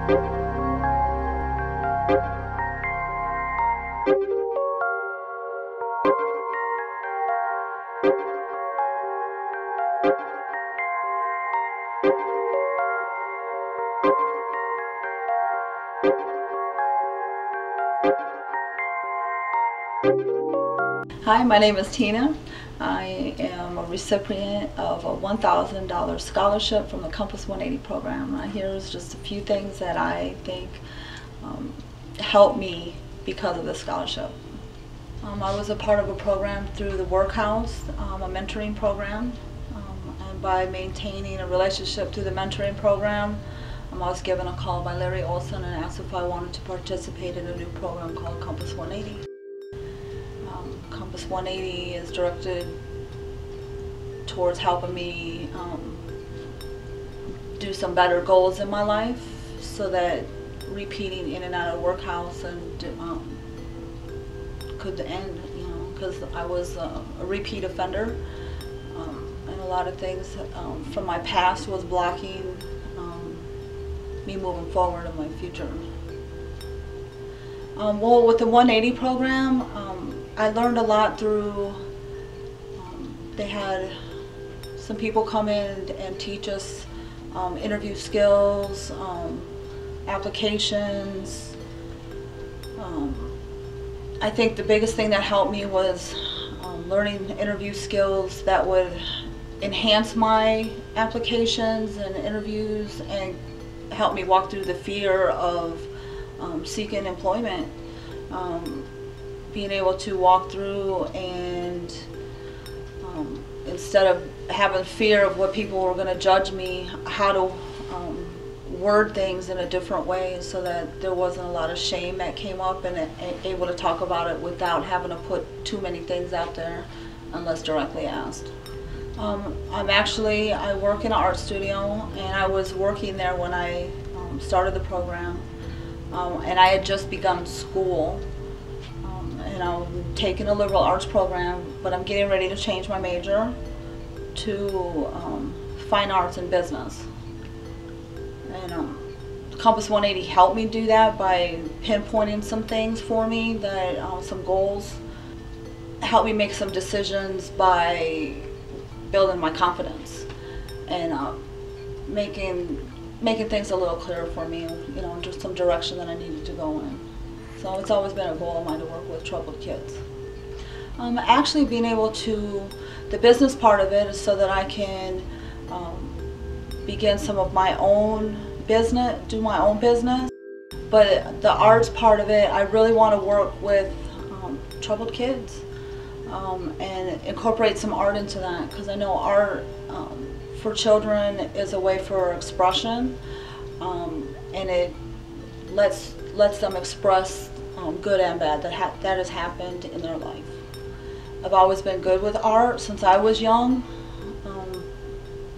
Hi, my name is Tina. I am a recipient of a $1,000 scholarship from the Compass 180 program. Here's just a few things that I think helped me because of the scholarship. I was a part of a program through the Workhouse, a mentoring program, and by maintaining a relationship through the mentoring program, I was given a call by Larry Olson and asked if I wanted to participate in a new program called Compass 180. Compass 180 is directed towards helping me do some better goals in my life, so that repeating in and out of workhouse and could end, because I was a repeat offender, and a lot of things from my past was blocking me moving forward in my future. Well, with the 180 program, I learned a lot through, they had some people come in and teach us interview skills, applications. I think the biggest thing that helped me was learning interview skills that would enhance my applications and interviews and help me walk through the fear of seeking employment. Being able to walk through and instead of having fear of what people were going to judge me, how to word things in a different way so that there wasn't a lot of shame that came up, and able to talk about it without having to put too many things out there unless directly asked. I work in an art studio, and I was working there when I started the program, and I had just begun school. And I'm taking a liberal arts program, but I'm getting ready to change my major to fine arts and business. And Compass 180 helped me do that by pinpointing some things for me, that some goals, helped me make some decisions by building my confidence and making things a little clearer for me, just some direction that I needed to go in. So it's always been a goal of mine to work with troubled kids. Actually being able to, the business part of it is so that I can begin some of my own business, do my own business. But the arts part of it, I really want to work with troubled kids and incorporate some art into that, because I know art for children is a way for expression, and it lets them express good and bad that has happened in their life. I've always been good with art since I was young,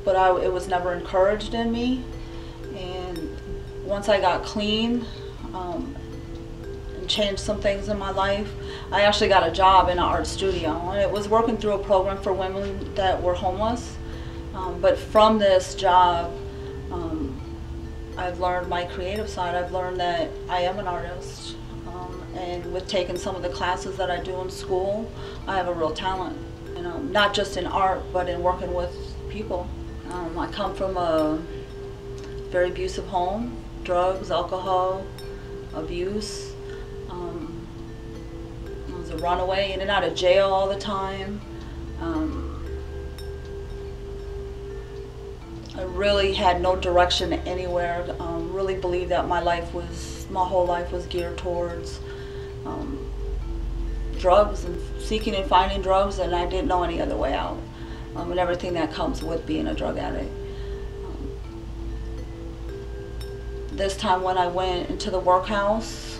but it was never encouraged in me. And once I got clean and changed some things in my life, I actually got a job in an art studio, and it was working through a program for women that were homeless. But from this job, I've learned my creative side. I've learned that I am an artist, and with taking some of the classes that I do in school, I have a real talent, not just in art, but in working with people. I come from a very abusive home, drugs, alcohol, abuse. I was a runaway, in and out of jail all the time. I really had no direction anywhere. Really believed that my whole life was geared towards drugs and seeking and finding drugs, and I didn't know any other way out, and everything that comes with being a drug addict. This time when I went into the workhouse,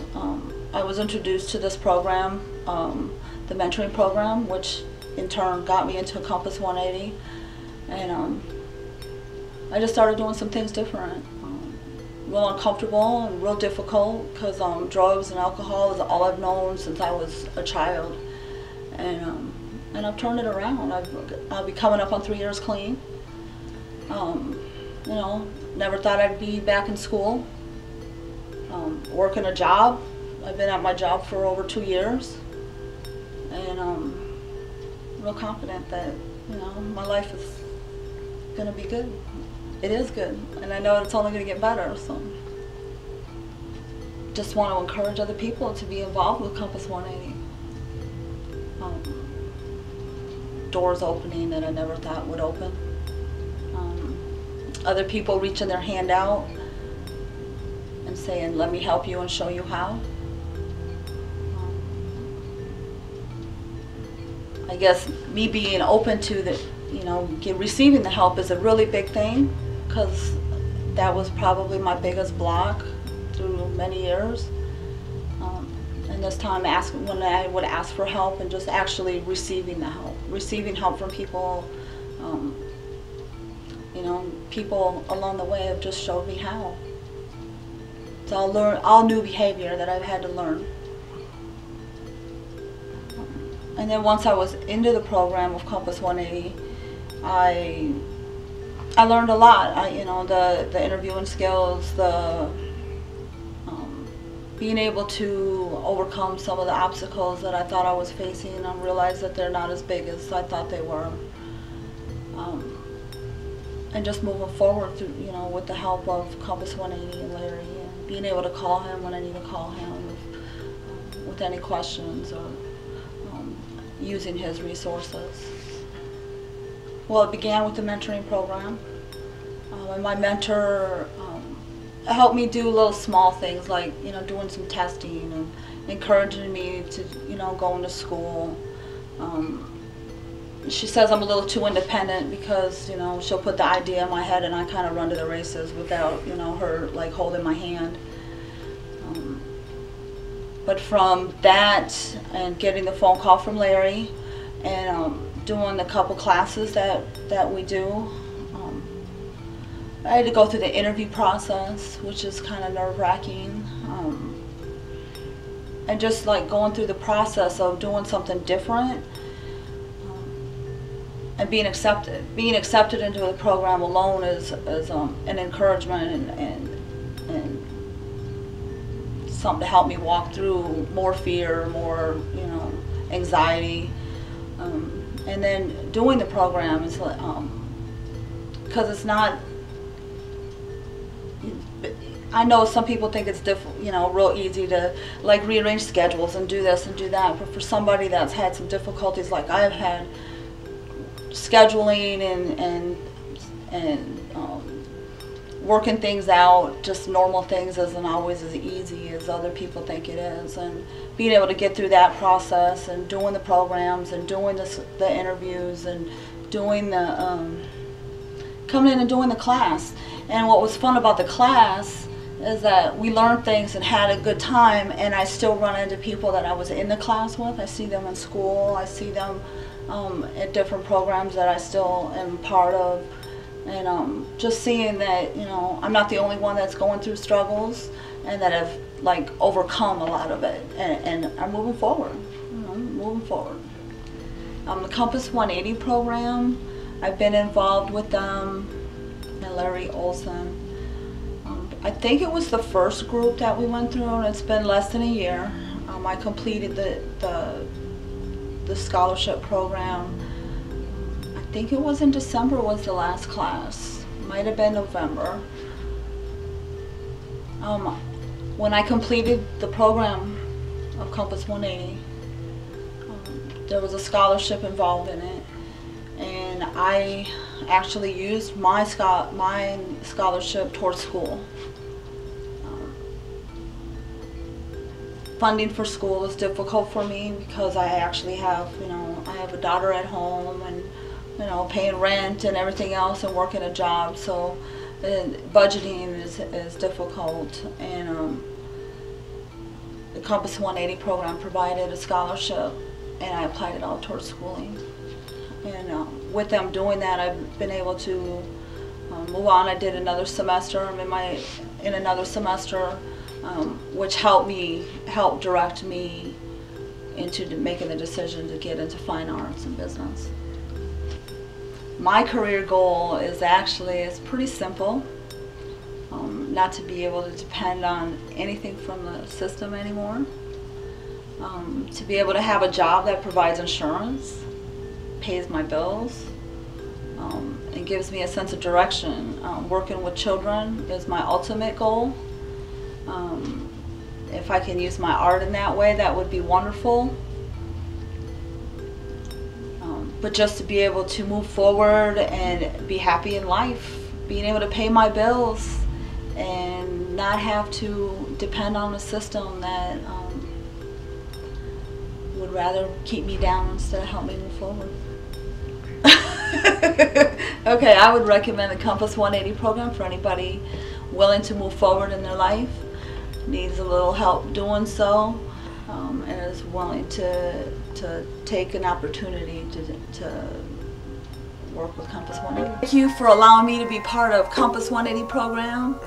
I was introduced to this program, the mentoring program, which in turn got me into Compass 180, and I just started doing some things different. Real uncomfortable and real difficult, because drugs and alcohol is all I've known since I was a child, and I've turned it around. I'll be coming up on 3 years clean. Never thought I'd be back in school, working a job. I've been at my job for over 2 years, and I'm real confident that, you know, my life is gonna be good. It is good, and I know it's only gonna get better. So, just want to encourage other people to be involved with Compass 180. Doors opening that I never thought would open. Other people reaching their hand out and saying, "Let me help you and show you how." I guess me being open to the, you know, receiving the help is a really big thing, because that was probably my biggest block through many years. And this time, when I would ask for help and just actually receiving help from people, you know, people along the way have just showed me how. It's all new behavior that I've had to learn. And then once I was into the program of Compass 180, I learned a lot. You know, the interviewing skills, the being able to overcome some of the obstacles that I thought I was facing, and realized that they're not as big as I thought they were. And just moving forward through, you know, with the help of Compass 180 and Larry, and being able to call him when I need to call him with any questions, or using his resources. Well, it began with the mentoring program, and my mentor helped me do little small things, like, you know, doing some testing and encouraging me to, you know, going to school. She says I'm a little too independent, because, you know, she'll put the idea in my head and I kind of run to the races without, you know, her like holding my hand. But from that, and getting the phone call from Larry, and doing the couple classes that we do, I had to go through the interview process, which is kind of nerve-wracking, and just like going through the process of doing something different, and being accepted into the program alone is an encouragement and something to help me walk through more fear, more, you know, anxiety, and then doing the program is because it's not. I know some people think it's you know, real easy to like rearrange schedules and do this and do that, but for somebody that's had some difficulties like I've had, scheduling and working things out, just normal things, isn't always as easy as other people think it is. And being able to get through that process, and doing the programs, and doing the interviews, and doing the coming in and doing the class. And what was fun about the class is that we learned things and had a good time, and I still run into people that I was in the class with. I see them in school, I see them at different programs that I still am part of, and just seeing that, you know, I'm not the only one that's going through struggles, and that I've like overcome a lot of it, and I'm moving forward. You know, moving forward. The Compass 180 program, I've been involved with them and Larry Olson. I think it was the first group that we went through, and it's been less than a year. I completed the scholarship program. I think it was in December was the last class. Might have been November. When I completed the program of Compass 180, there was a scholarship involved in it, and I actually used my scholarship towards school. Funding for school is difficult for me, because I actually have, you know, I have a daughter at home, and, you know, paying rent and everything else, and working a job, so budgeting is difficult. And the Compass 180 program provided a scholarship, and I applied it all towards schooling. And with them doing that, I've been able to move on. I did another semester. I'm in another semester, which helped direct me into making the decision to get into fine arts and business. My career goal is pretty simple. not to be able to depend on anything from the system anymore. To be able to have a job that provides insurance, pays my bills, and gives me a sense of direction. Working with children is my ultimate goal. If I can use my art in that way, that would be wonderful. But just to be able to move forward and be happy in life, being able to pay my bills and not have to depend on a system that would rather keep me down instead of help me move forward. Okay, I would recommend the Compass 180 program for anybody willing to move forward in their life, needs a little help doing so, and is willing to take an opportunity to work with Compass 180. Thank you for allowing me to be part of Compass 180 program.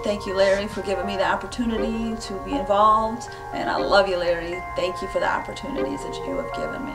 Thank you, Larry, for giving me the opportunity to be involved, and I love you, Larry. Thank you for the opportunities that you have given me.